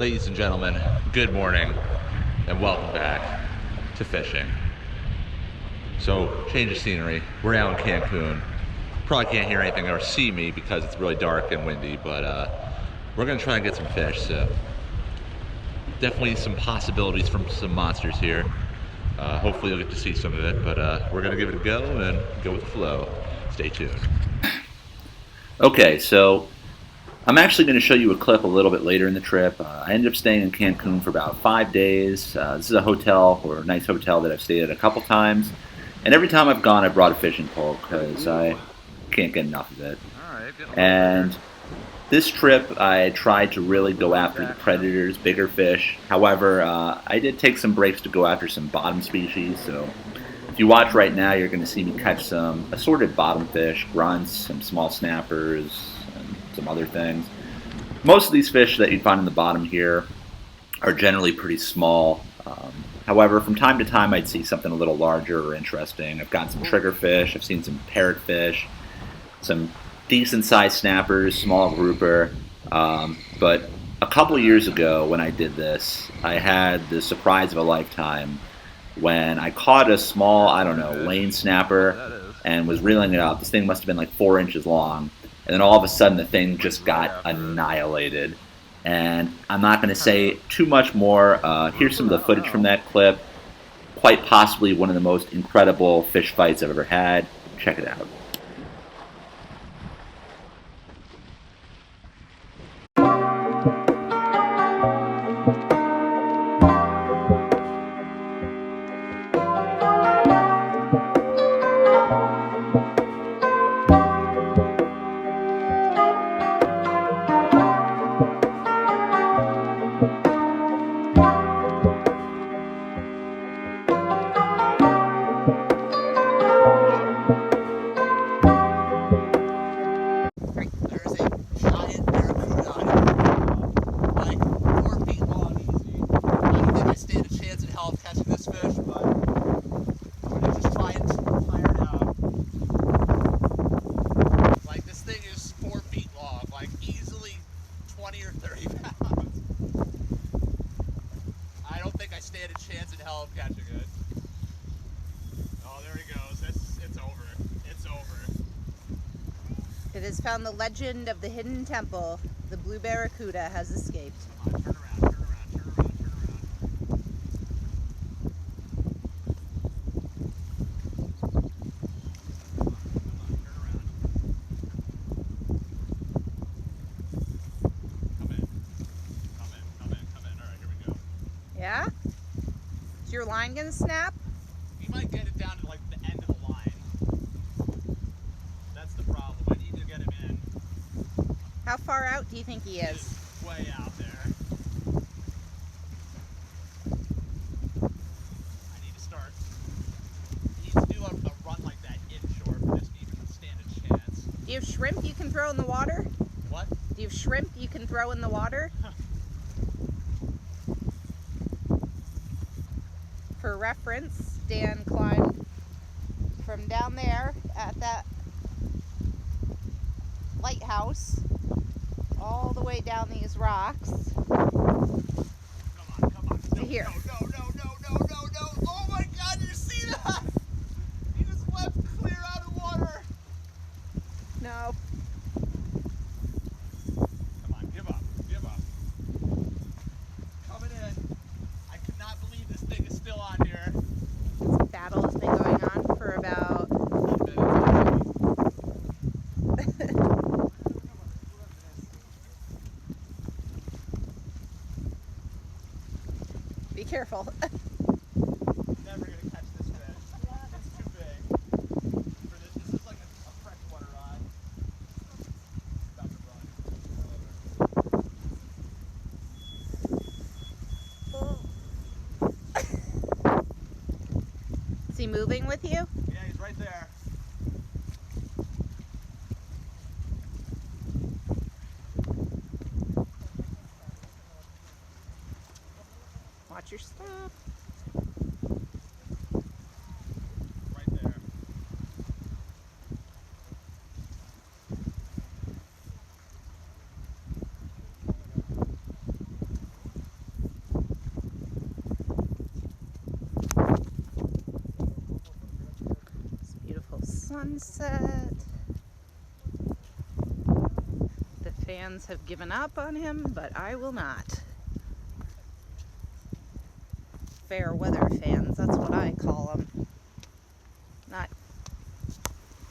Ladies and gentlemen, good morning and welcome back to fishing. So, change of scenery. We're out in Cancun. Probably can't hear anything or see me because it's really dark and windy, but we're gonna try and get some fish. So, definitely some possibilities from some monsters here. Hopefully, you'll get to see some of it, but we're gonna give it a go and go with the flow. Stay tuned. Okay, so I'm actually going to show you a clip a little bit later in the trip. I ended up staying in Cancun for about 5 days. This is a hotel, or a nice hotel that I've stayed at a couple times. And every time I've gone, I've brought a fishing pole because I can't get enough of it. And this trip, I tried to really go after the predators, bigger fish. However, I did take some breaks to go after some bottom species. So if you watch right now, you're going to see me catch some assorted bottom fish, grunts, some small snappers, and some other things. Most of these fish that you'd find in the bottom here are generally pretty small. However, from time to time, I'd see something a little larger or interesting. I've got some triggerfish, I've seen some parrotfish, some decent-sized snappers, small grouper. But a couple years ago when I did this, I had the surprise of a lifetime when I caught a small, I don't know, lane snapper and was reeling it out. This thing must have been like 4 inches long. And then all of a sudden the thing just got annihilated. And I'm not going to say too much more. Here's some of the footage from that clip. Quite possibly one of the most incredible fish fights I've ever had. Check it out. There's a giant barracuda on it, like 4 feet long, easy. I don't think I stand a chance in hell of catching this fish, but I'm gonna just try and fire it out. Like, this thing is 4 feet long, like easily 20 or 30 pounds. I don't think I stand a chance in hell of catching it. Oh, there he goes. It's over. It's over. It has found the legend of the hidden temple. The blue barracuda has escaped. Come on, turn around, turn around, turn around, turn around. Come on, turn around. Come in. Come in, come in, come in. Alright, here we go. Yeah? Is your line gonna snap? He might get it down to like the end of the line. That's the problem. I need to get him in. How far out do you think he is? He's way out there. I need to start. He needs to do a run like that inshore for this to even stand a chance. Do you have shrimp you can throw in the water? What? Do you have shrimp you can throw in the water? For reference, Dan climbed from down there at that lighthouse all the way down these rocks Come on, come on. to here. No, no, no, no, no, no, no. Oh my god, did you see that? He just left clear out of water. No. Come on, give up, give up. Coming in. I cannot believe this thing is still on here. This battle has been going on for about be careful. Never gonna catch this fish. It's too big. For this, this is like a freshwater rod. About to run. Is he moving with you? Yeah, he's right there. Watch your step. Right there. sunset. The fans have given up on him, but I will not. Fair weather fans, that's what I call them. Not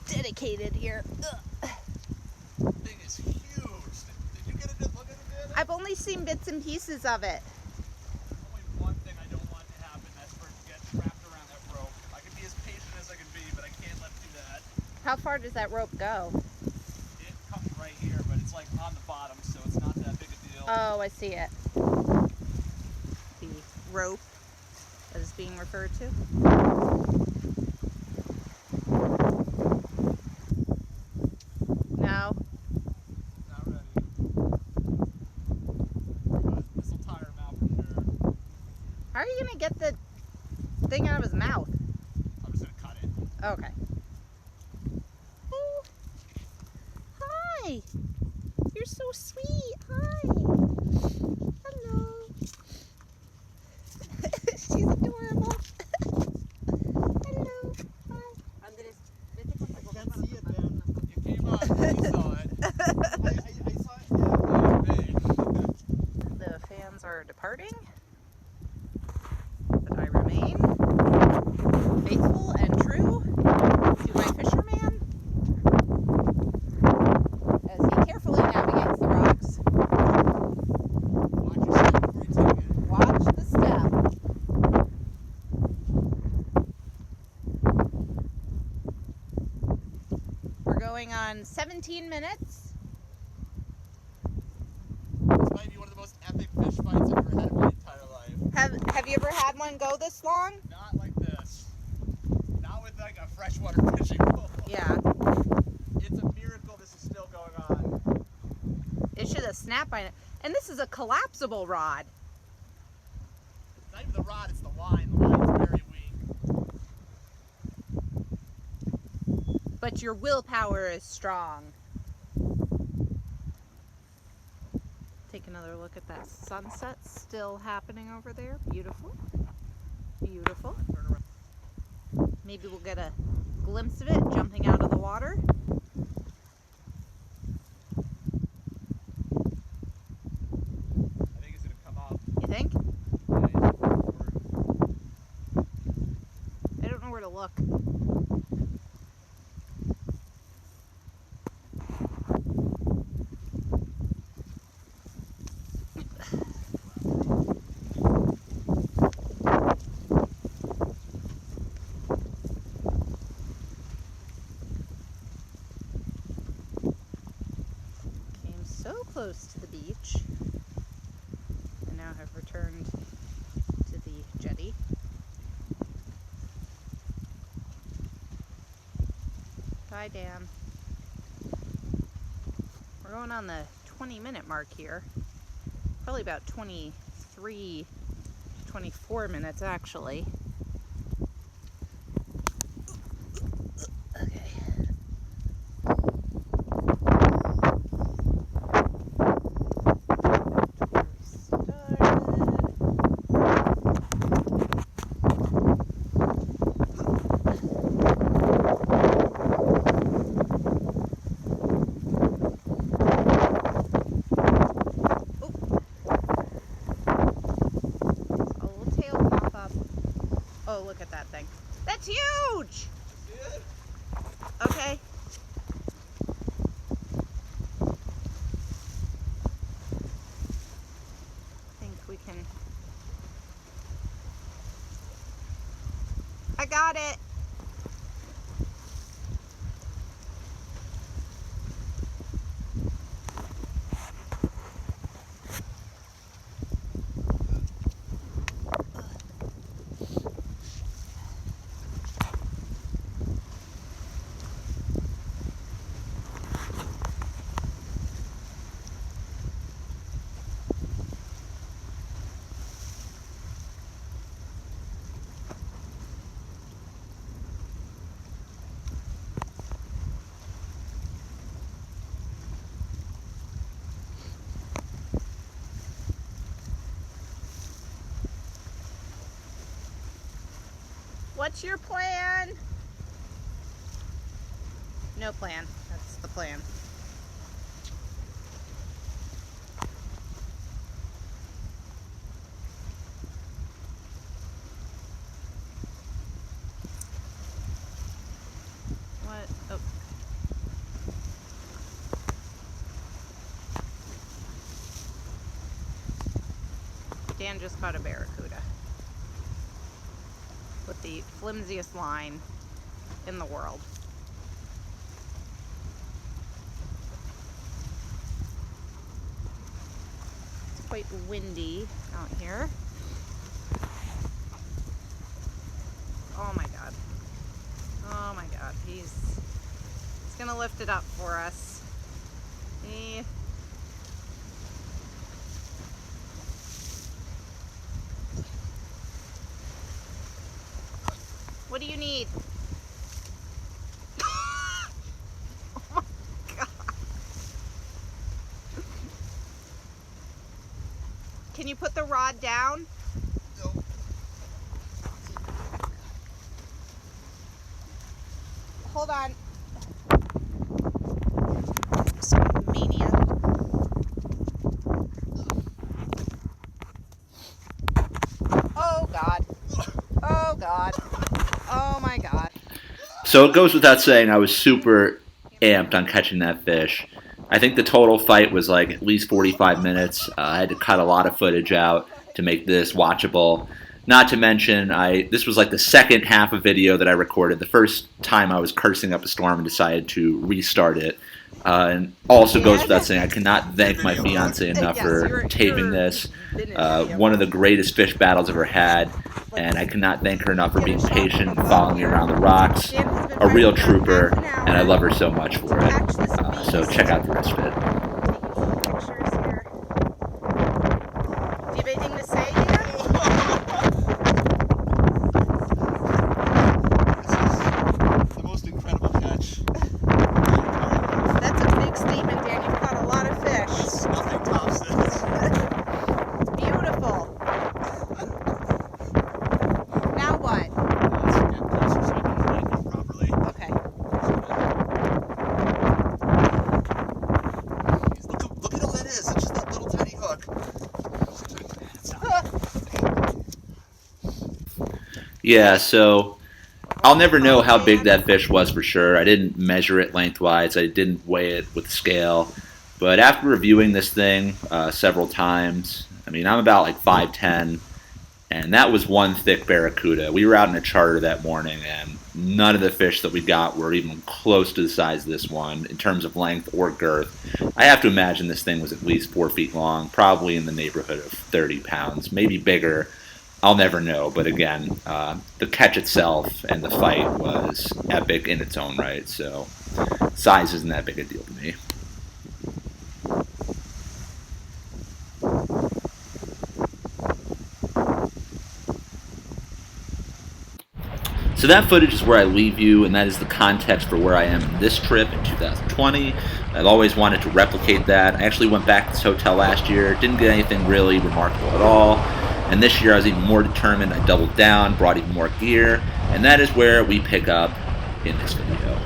dedicated here. Ugh. Thing is huge. Did you get a good look at it, Dan? I've only seen bits and pieces of it. Only one thing I don't want to happen, that's for it to get wrapped around that rope. I can be as patient as I can be, but I can't let it do that. How far does that rope go? It comes right here, but it's like on the bottom, so it's not that big a deal. Oh, I see it. The rope that is being referred to. No. Not ready. But this will tire him out for sure. How are you going to get the thing out of his mouth? I'm just gonna cut it. Okay. Oh. Hi. You're so sweet. Hi. Hello. She's adorable. Hello. Hi. I can't see it, man. You came on, you saw it. I saw it, yeah. Big. The fans are departing, but I remain faithful and true to my fisherman as he carefully navigates the rocks. Watch your step before you take it. Watch the step. We're going on 17 minutes. This might be one of the most epic fish fights I've ever had in my entire life. Have you ever had one go this long? Not like this. Not with like a freshwater fishing pole. Yeah. It's a miracle this is still going on. It should have snapped by now. And this is a collapsible rod. It's not even the rod, it's the line. The line's very weak. But your willpower is strong. Take another look at that sunset still happening over there. Beautiful. Beautiful. Turn around. Maybe we'll get a glimpse of it jumping out of the water. I think it's gonna come up. You think? Yeah, I don't know where to look. Came so close to the beach and now have returned to the jetty. Bye, Dan. We're going on the 20-minute mark here. Probably about 23, 24 minutes actually. Okay. Oh, look at that thing. That's huge! See it? Okay. I think we can... I got it! What's your plan? No plan. That's the plan. What? Oh. Dan just caught a barracuda with the flimsiest line in the world. It's quite windy out here. Oh my god. Oh my god. He's gonna lift it up for us. What do you need? Oh my god. Can you put the rod down? No. Hold on. Some mania. Oh god. Oh god. Oh my god. So it goes without saying, I was super amped on catching that fish. I think the total fight was like at least 45 minutes. I had to cut a lot of footage out to make this watchable. Not to mention, this was like the second half of video that I recorded. The first time I was cursing up a storm and decided to restart it. And also goes without saying, I cannot thank my fiance enough for taping this. One of the greatest fish battles I've ever had. And I cannot thank her enough for being patient and following me around the rocks. A real trooper, and I love her so much for it. So check out the rest of it. Pictures here. Do you have anything to say, Dan? This is the most incredible catch. That's a big statement, Dan. You've caught a lot of fish. Nothing tops this. Beautiful. Now what? Let's get closer so I can land it properly. Okay. Look at all that is. It's just that little tiny hook. Yeah, so I'll never know how big that fish was for sure. I didn't measure it lengthwise. I didn't weigh it with scale. But after reviewing this thing several times, I mean, I'm about like 5'10", and that was one thick barracuda. We were out in a charter that morning, and none of the fish that we got were even close to the size of this one in terms of length or girth. I have to imagine this thing was at least 4 feet long, probably in the neighborhood of 30 pounds, maybe bigger. I'll never know, but again, the catch itself and the fight was epic in its own right, so size isn't that big a deal to me. So that footage is where I leave you, and that is the context for where I am in this trip in 2020. I've always wanted to replicate that. I actually went back to this hotel last year, didn't get anything really remarkable at all. And this year I was even more determined. I doubled down, brought even more gear, and that is where we pick up in this video.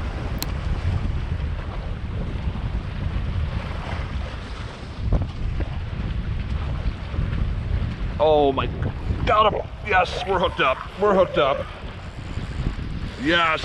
Oh my, got him. Yes, we're hooked up. We're hooked up. Yes.